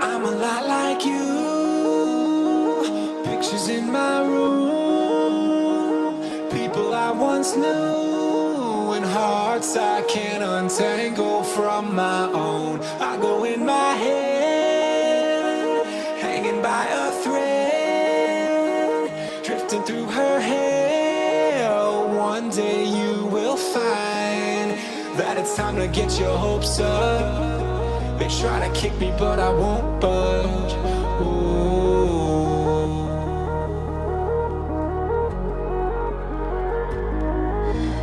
I'm a lot like you. Pictures in my room, people I once knew, and hearts I can't untangle from my own. I go in my head, hanging by a thread, drifting through her hair. One day you will find that it's time to get your hopes up. They try to kick me, but I won't budge. Ooh.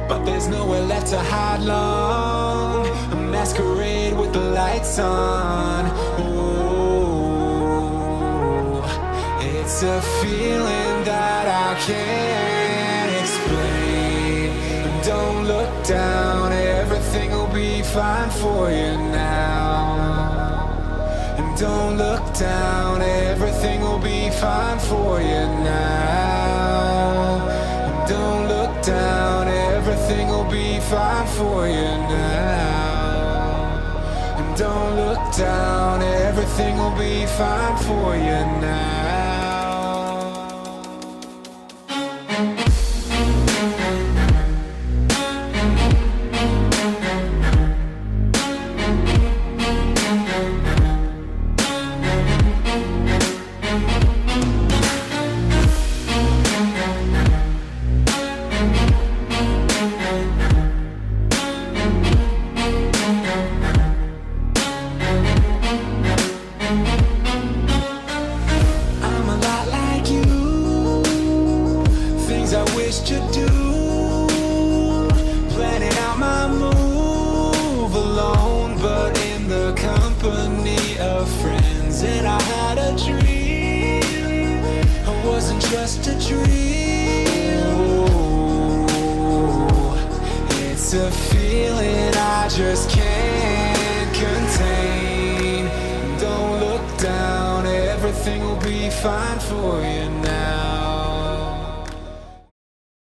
But there's nowhere left to hide long. A masquerade with the lights on. Ooh. It's a feeling that I can't explain. Don't look down, everything will be fine for you now. And don't look down, everything will be fine for you now. And don't look down, everything will be fine for you now. And don't look down, everything will be fine for you now. Just a dream. Ooh, it's a feeling I just can't contain. Don't look down, everything will be fine for you now.